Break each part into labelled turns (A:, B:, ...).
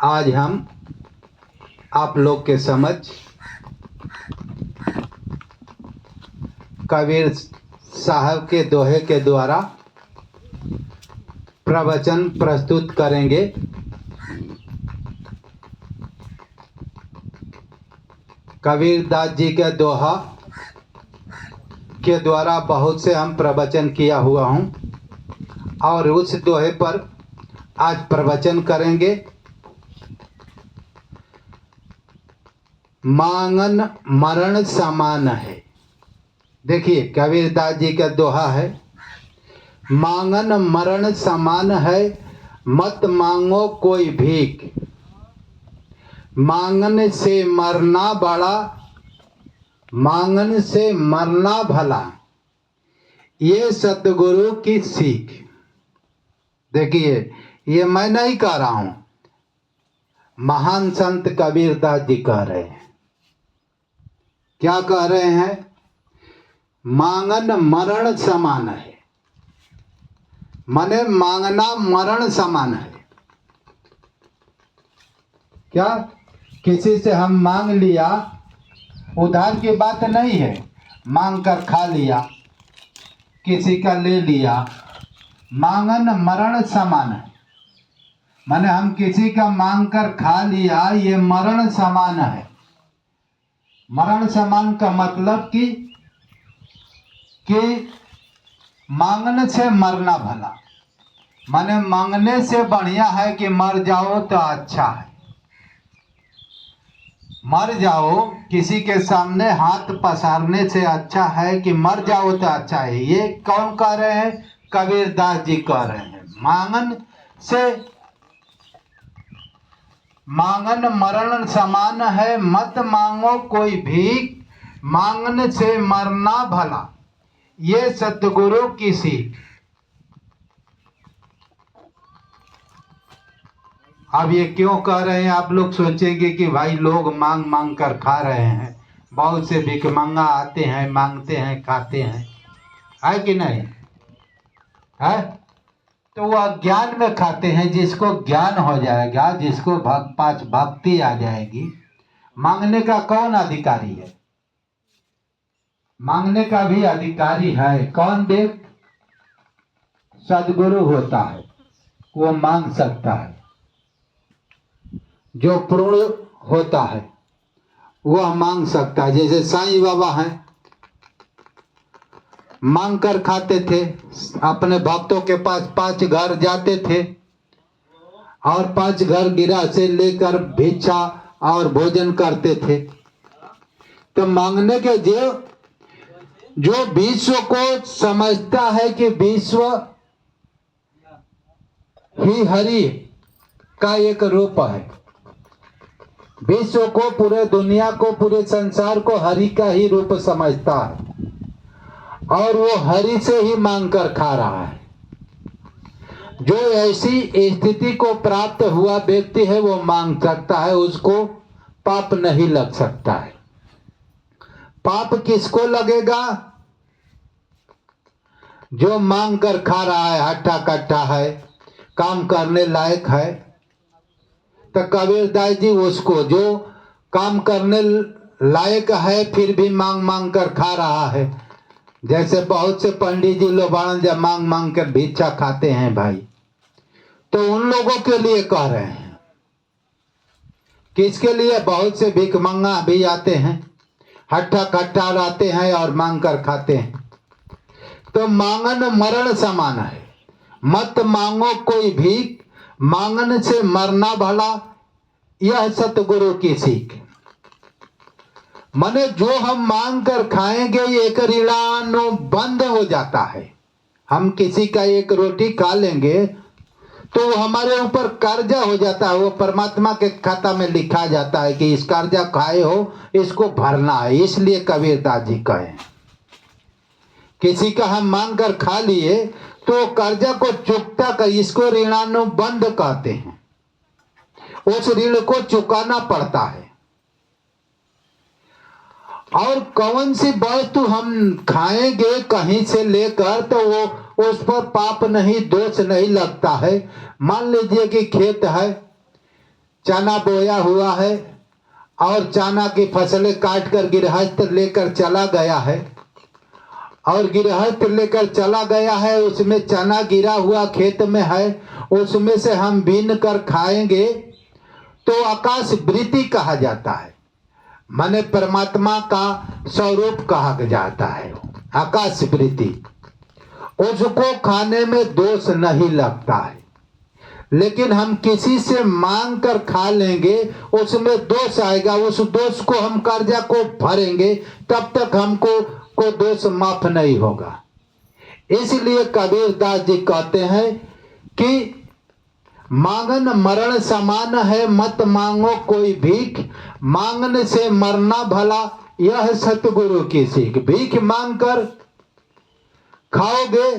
A: आज हम आप लोग के समझ कबीर साहब के दोहे के द्वारा प्रवचन प्रस्तुत करेंगे। कबीरदास जी के दोहा के द्वारा बहुत से हम प्रवचन किया हुआ हूँ और उस दोहे पर आज प्रवचन करेंगे। मांगन मरण समान है। देखिए कबीरदास जी का दोहा है, मांगन मरण समान है, मत मांगो कोई भीख, मांगन से मरना बड़ा, मांगन से मरना भला, ये सतगुरु की सीख। देखिए ये मैं नहीं कह रहा हूं, महान संत कबीरदास जी कह रहे हैं। क्या कह रहे हैं? मांगन मरण समान है, माने मांगना मरण समान है। क्या किसी से हम मांग लिया, उधार की बात नहीं है, मांग कर खा लिया, किसी का ले लिया, मांगन मरण समान है। माने हम किसी का मांग कर खा लिया, ये मरण समान है। मरण समान का मतलब कि मांगने से मरना भला, माने मांगने से बढ़िया है कि मर जाओ तो अच्छा है। मर जाओ किसी के सामने हाथ पसारने से अच्छा है कि मर जाओ तो अच्छा है। ये कौन कह रहे हैं? कबीरदास जी कह रहे हैं। मांगन मरण समान है, मत मांगो कोई भीख, मांगने से मरना भला, ये सतगुरु की सीख। अब ये क्यों कह रहे हैं? आप लोग सोचेंगे कि भाई लोग मांग मांग कर खा रहे हैं, बहुत से भिखमंगा आते हैं, मांगते हैं, खाते हैं, है कि नहीं है? तो वह ज्ञान में खाते हैं। जिसको ज्ञान हो जाएगा, जिसको पास भक्ति आ जाएगी, मांगने का कौन अधिकारी है? मांगने का भी अधिकारी है कौन? देख, सदगुरु होता है, वो मांग सकता है। जो पूर्ण होता है वह मांग सकता है। जैसे साईं बाबा हैं, मांग कर खाते थे, अपने भक्तों के पास 5 घर जाते थे और 5 घर गिरा से लेकर भिक्षा और भोजन करते थे। तो मांगने के जो विश्व को समझता है कि विश्व ही हरि का एक रूप है, विश्व को, पूरे दुनिया को, पूरे संसार को हरि का ही रूप समझता है और वो हरि से ही मांग कर खा रहा है। जो ऐसी स्थिति को प्राप्त हुआ व्यक्ति है वो मांग सकता है, उसको पाप नहीं लग सकता है। पाप किसको लगेगा? जो मांग कर खा रहा है, हट्टा कट्टा है, काम करने लायक है। तो कबीरदास जी उसको, जो काम करने लायक है फिर भी मांग मांग कर खा रहा है, जैसे बहुत से पंडित जी लोग जब मांग मांग कर भिक्षा खाते हैं भाई, तो उन लोगों के लिए कह रहे हैं। किसके लिए? बहुत से भिखमंगा भी आते हैं, हट्टा कट्टा लाते हैं और मांग कर खाते हैं। तो मांगन मरण समान है, मत मांगो कोई भीख, मांगन से मरना भला, यह सतगुरु की सीख। माने जो हम मांग कर खाएंगे एक ऋणानु बंद हो जाता है। हम किसी का एक रोटी खा लेंगे तो हमारे ऊपर कर्जा हो जाता है, वो परमात्मा के खाता में लिखा जाता है कि इस कर्जा खाए हो, इसको भरना है। इसलिए कबीरदास जी कहे, किसी का हम मांग कर खा लिए तो कर्जा को चुकता कर, इसको ऋणानु बंद कहते हैं। उस ऋण को चुकाना पड़ता है। और कौन सी वस्तु हम खाएंगे कहीं से लेकर तो वो उस पर पाप नहीं, दोष नहीं लगता है। मान लीजिए कि खेत है, चना बोया हुआ है और चना की फसलें काट कर गृहस्थ लेकर चला गया है, और गृहस्थ लेकर चला गया है, उसमें चना गिरा हुआ खेत में है, उसमें से हम बीन कर खाएंगे तो आकाश वृत्ति कहा जाता है, माने परमात्मा का स्वरूप कहा जाता है आकाश वृत्ति। उसको खाने में दोष नहीं लगता है, लेकिन हम किसी से मांग कर खा लेंगे उसमें दोष आएगा, उस दोष को हम कर्जा को भरेंगे तब तक हमको को दोष माफ नहीं होगा। इसलिए कबीरदास जी कहते हैं कि मांगन मरण समान है, मत मांगो कोई भीख, मांगने से मरना भला यह सतगुरु की सीख। भीख मांग कर खाओगे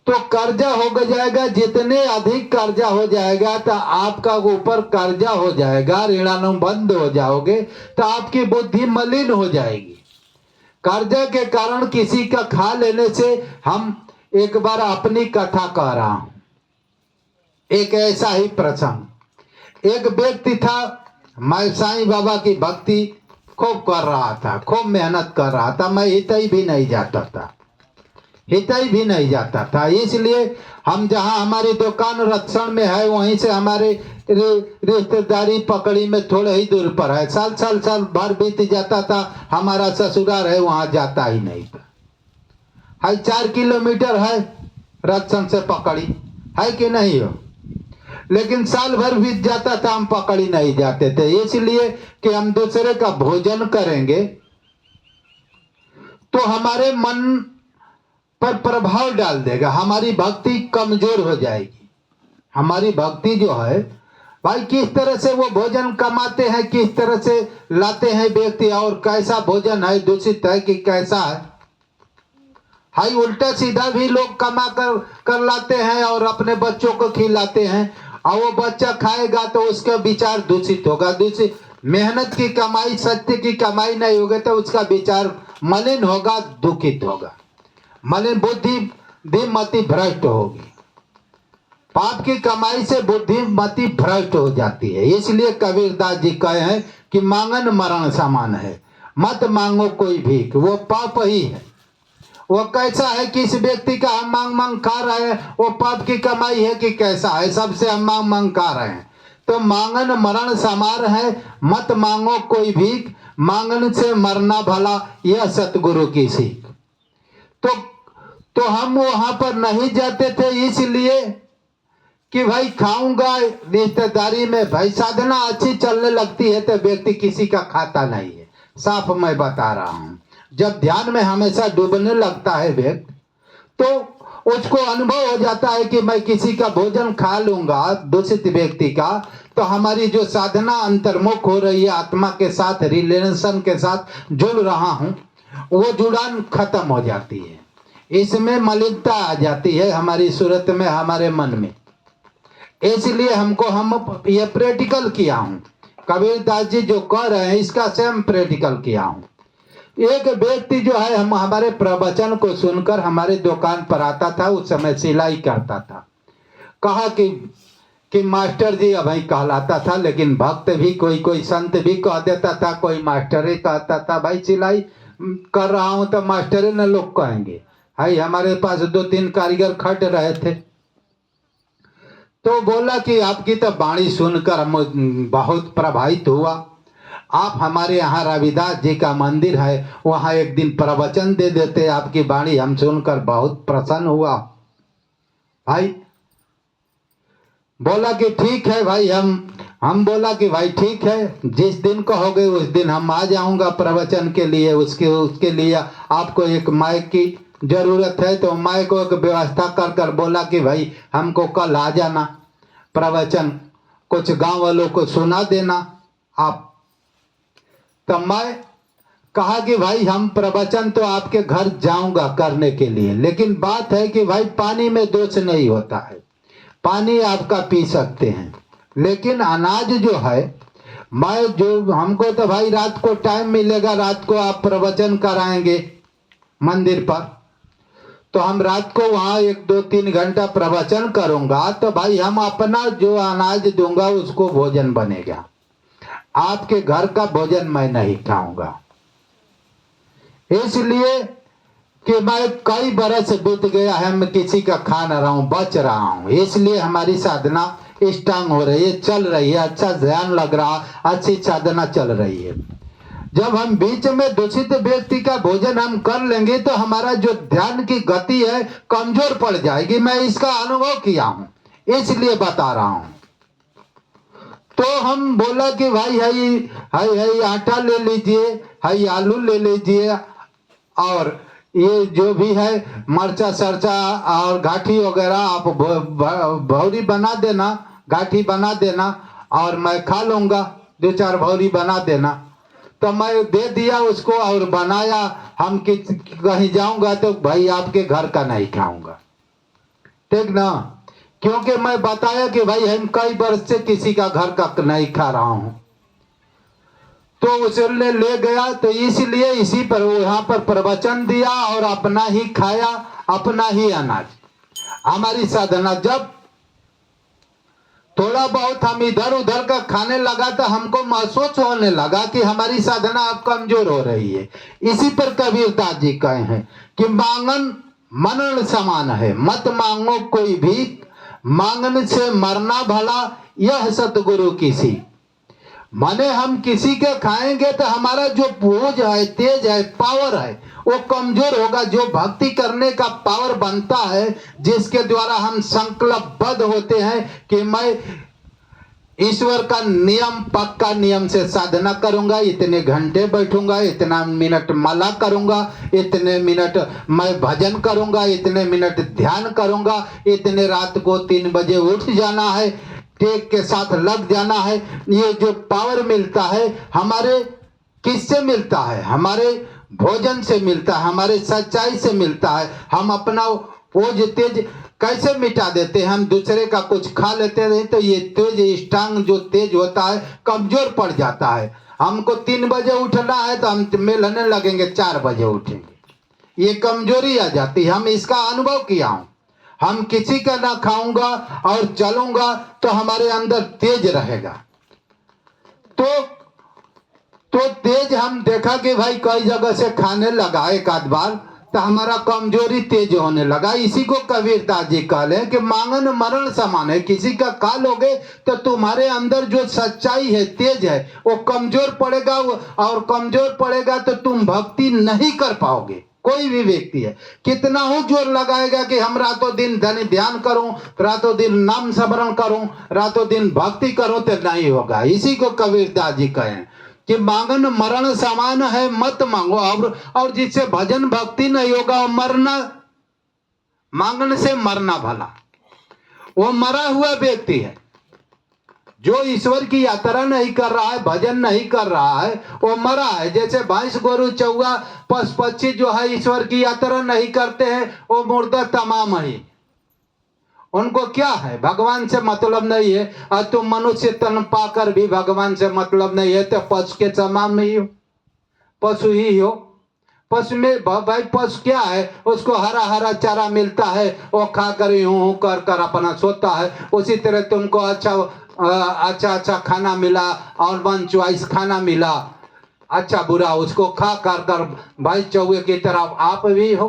A: तो कर्जा हो जाएगा, जितने अधिक कर्जा हो जाएगा तो आपका ऊपर कर्जा हो जाएगा, ऋणानुबंध हो जाओगे तो आपकी बुद्धि मलिन हो जाएगी। कर्जा के कारण किसी का खा लेने से, हम एक बार अपनी कथा कह रहा हूं, एक ऐसा ही प्रसंग। एक व्यक्ति था, मैं साईं बाबा की भक्ति खूब कर रहा था, खूब मेहनत कर रहा था, मैं हितई भी नहीं जाता था, हितई भी नहीं जाता था। इसलिए हम जहां हमारी दुकान रक्षण में है वहीं से हमारे रिश्तेदारी पकड़ी में थोड़े ही दूर पर है, साल भर बीत जाता था, हमारा ससुराल है वहां जाता ही नहीं था। 4 किलोमीटर है रक्षण से पकड़ी, है कि नहीं हो, लेकिन साल भर बीत जाता था, हम पकड़ी नहीं जाते थे, इसलिए कि हम दूसरे का भोजन करेंगे तो हमारे मन पर प्रभाव डाल देगा, हमारी भक्ति कमजोर हो जाएगी। हमारी भक्ति जो है भाई, किस तरह से वो भोजन कमाते हैं, किस तरह से लाते हैं व्यक्ति, और कैसा भोजन है, दूषित है कि कैसा है। हाई उल्टा सीधा भी लोग कमा कर लाते हैं और अपने बच्चों को खिलाते हैं, और वो बच्चा खाएगा तो उसका विचार दूषित होगा, दूषित मेहनत की कमाई, सत्य की कमाई नहीं होगी तो उसका विचार मलिन होगा, दुखित होगा, मलिन बुद्धि मति भ्रष्ट होगी। पाप की कमाई से बुद्धि मति भ्रष्ट हो जाती है। इसलिए कबीरदास जी कहे हैं कि मांगन मरण समान है, मत मांगो कोई भीख, वो पाप ही है। वो कैसा है, किस व्यक्ति का हम मांग मांग खा रहे हैं, वो पाप की कमाई है कि कैसा है, सबसे हम मांग मांग खा रहे हैं। तो मांगन मरण समान है, मत मांगो कोई भीख, मांगन से मरना भला यह सतगुरु की सीख। तो हम वहां पर नहीं जाते थे इसलिए कि भाई खाऊंगा, रिश्तेदारी में भाई साधना अच्छी चलने लगती है तो व्यक्ति किसी का खाता नहीं है। साफ मैं बता रहा हूं, जब ध्यान में हमेशा डूबने लगता है व्यक्ति तो उसको अनुभव हो जाता है कि मैं किसी का भोजन खा लूंगा, दूषित व्यक्ति का, तो हमारी जो साधना अंतर्मुख हो रही है, आत्मा के साथ रिलेशन के साथ जुड़ रहा हूं, वो जुड़ान खत्म हो जाती है, इसमें मलिनता आ जाती है हमारी सूरत में, हमारे मन में। इसलिए हम ये प्रैक्टिकल किया हूं, कबीरदास जी जो कह रहे हैं इसका स्वयं प्रैक्टिकल किया हूं। एक व्यक्ति जो है, हम हमारे प्रवचन को सुनकर हमारे दुकान पर आता था, उस समय सिलाई करता था, कहा कि मास्टर जी अभी कहलाता था, लेकिन भक्त भी कोई संत भी कह देता था, कोई मास्टर ही कहता था, भाई सिलाई कर रहा हूं तो मास्टर न लोग कहेंगे। हाई हमारे पास 2-3 कारीगर खट रहे थे, तो बोला कि आपकी तो वाणी सुनकर हम बहुत प्रभावित हुआ, आप हमारे यहाँ रविदास जी का मंदिर है, वहां एक दिन प्रवचन दे देते, आपकी वाणी हम सुनकर बहुत प्रसन्न हुआ। भाई बोला कि ठीक है भाई, हम बोला कि भाई ठीक है, जिस दिन कहोगे उस दिन हम आ जाऊंगा प्रवचन के लिए। उसके लिए आपको एक माइक की जरूरत है, तो माइक को एक व्यवस्था कर बोला कि भाई हमको कल आ जाना, प्रवचन कुछ गांव वालों को सुना देना आप। तो मैं कहा कि भाई हम प्रवचन तो आपके घर जाऊंगा करने के लिए, लेकिन बात है कि भाई पानी में दोष नहीं होता है, पानी आपका पी सकते हैं, लेकिन अनाज जो है, हमको तो भाई रात को टाइम मिलेगा, रात को आप प्रवचन कराएंगे मंदिर पर, तो हम रात को वहां 1-2-3 घंटा प्रवचन करूंगा, तो भाई हम अपना जो अनाज दूंगा उसको भोजन बनेगा, आपके घर का भोजन मैं नहीं खाऊंगा। इसलिए कि मैं कई बरस बीत गया है, मैं किसी का खा न रहा हूं, बच रहा हूं, इसलिए हमारी साधना स्ट्रांग हो रही है, चल रही है, अच्छा ध्यान लग रहा, अच्छी साधना चल रही है। जब हम बीच में दूषित व्यक्ति का भोजन हम कर लेंगे तो हमारा जो ध्यान की गति है कमजोर पड़ जाएगी। मैं इसका अनुभव किया हूं, इसलिए बता रहा हूं। तो हम बोला कि भाई है आटा ले लीजिए, है आलू ले लीजिए, और ये जो भी है मरचा सरचा और घाटी वगैरह आप भौरी बना देना, घाटी बना देना, और मैं खा लूंगा, 2-4 भौरी बना देना। तो मैं दे दिया उसको और बनाया। हम कहीं जाऊंगा तो भाई आपके घर का नहीं खाऊंगा, ठीक ना, क्योंकि मैं बताया कि भाई हम कई वर्ष से किसी का घर का नहीं खा रहा हूं। तो उसे ले गया, तो इसलिए इसी पर यहाँ पर प्रवचन दिया और अपना ही खाया, अपना ही अनाज। हमारी साधना जब थोड़ा बहुत हम इधर उधर का खाने लगा तो हमको महसूस होने लगा कि हमारी साधना अब कमजोर हो रही है। इसी पर कबीरदास जी कहे हैं कि मांगन मरण समान है, मत मांगो कोई भी, मांगने से मरना भला, यह सतगुरु की सी। माने हम किसी के खाएंगे तो हमारा जो बोझ है, तेज है, पावर है, वो कमजोर होगा। जो भक्ति करने का पावर बनता है, जिसके द्वारा हम संकल्पबद्ध होते हैं कि मैं ईश्वर का नियम, पक्का नियम से साधना करूंगा, इतने घंटे बैठूंगा, इतना मिनट माला करूंगा, इतने मिनट मैं भजन करूंगा, इतने मिनट ध्यान करूंगा, इतने रात को 3 बजे उठ जाना है, टेक के साथ लग जाना है। ये जो पावर मिलता है हमारे किससे मिलता है? हमारे भोजन से मिलता है, हमारे सच्चाई से मिलता है। हम अपना ओज तेज कैसे मिटा देते हैं? हम दूसरे का कुछ खा लेते हैं तो ये तेज स्ट्रांग जो तेज होता है कमजोर पड़ जाता है। हमको 3 बजे उठना है तो हम मिलने लगेंगे 4 बजे उठेंगे, ये कमजोरी आ जाती है। हम इसका अनुभव किया हूं। हम किसी का ना खाऊंगा और चलूंगा तो हमारे अंदर तेज रहेगा। तो तेज हम देखा कि भाई कई जगह से खाने लगा एक आध बार तो हमारा कमजोरी तेज होने लगा। इसी को कबीरदास जी कहले कि मांगन मरण समान है। किसी का खा लोगे तो तुम्हारे अंदर जो सच्चाई है, तेज है, वो कमजोर पड़ेगा, और कमजोर पड़ेगा तो तुम भक्ति नहीं कर पाओगे। कोई भी व्यक्ति है कितना हो जोर लगाएगा कि हम रातों दिन ध्यान करूं, रातों दिन नाम स्मरण करूं, रातों दिन भक्ति करूं, तो नहीं होगा। इसी को कबीरदास जी कहें कि मांगन मरण समान है, मत मांगो। और जिससे भजन भक्ति नहीं होगा वो मरना, मांगने से मरना भला, वो मरा हुआ व्यक्ति है। जो ईश्वर की यात्रा नहीं कर रहा है, भजन नहीं कर रहा है, वो मरा है। जैसे भैंस गोरु चौवा पशु पक्षी जो है ईश्वर की यात्रा नहीं करते हैं, वो मुर्दा तमाम है। उनको क्या है? भगवान से मतलब नहीं है। और तुम मनुष्य तन पाकर भी भगवान से मतलब नहीं है तो पशु के समान नहीं हो, पशु ही हो। पशु में भाई पशु क्या है? उसको हरा हरा चारा मिलता है, वो खाकर यूं कर कर अपना सोता है। उसी तरह तुमको अच्छा खाना मिला और वन चॉइस खाना मिला, अच्छा बुरा, उसको खा कर भाई चौहे की तरफ आप भी हो।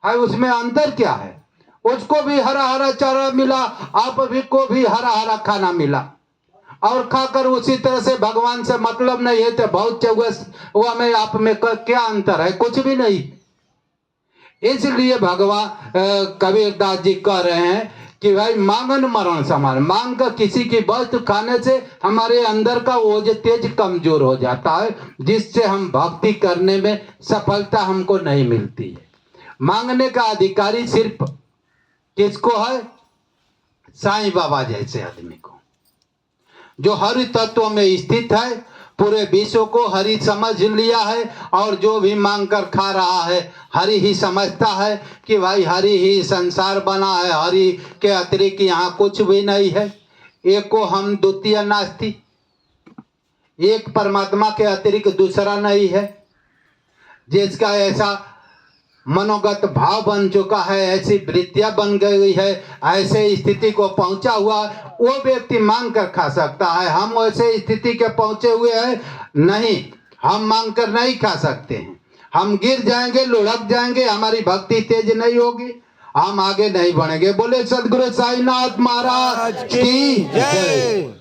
A: है उसमें अंतर क्या है? उसको भी हरा हरा चारा मिला, आप भी को भी हरा हरा खाना मिला, और खाकर उसी तरह से भगवान से मतलब नहीं है तो बहुत चौहे में आप में क्या अंतर है? कुछ भी नहीं। इसलिए भगवान कबीरदास जी कह रहे हैं कि भाई मांगन मरण समान। मांग कर किसी की वस्तु खाने से हमारे अंदर का ओज तेज कमजोर हो जाता है, जिससे हम भक्ति करने में सफलता हमको नहीं मिलती है। मांगने का अधिकारी सिर्फ किसको है? साईं बाबा जैसे आदमी को, जो हरि तत्व में स्थित है, पूरे विश्व को हरि समझ लिया है, और जो भी मांग कर खा रहा है हरि ही समझता है कि भाई हरि ही संसार बना है, हरि के अतिरिक्त यहाँ कुछ भी नहीं है। एक को हम द्वितीय नास्ति, एक परमात्मा के अतिरिक्त दूसरा नहीं है। जिसका ऐसा मनोगत भाव बन चुका है, ऐसी वृत्तियां बन गई है, ऐसे स्थिति को पहुंचा हुआ, वो व्यक्ति मांग कर खा सकता है। हम वैसे स्थिति के पहुंचे हुए हैं नहीं, हम मांग कर नहीं खा सकते हैं। हम गिर जाएंगे, लुढ़क जाएंगे, हमारी भक्ति तेज नहीं होगी, हम आगे नहीं बढ़ेंगे। बोले सदगुरु साईनाथ महाराज की जय।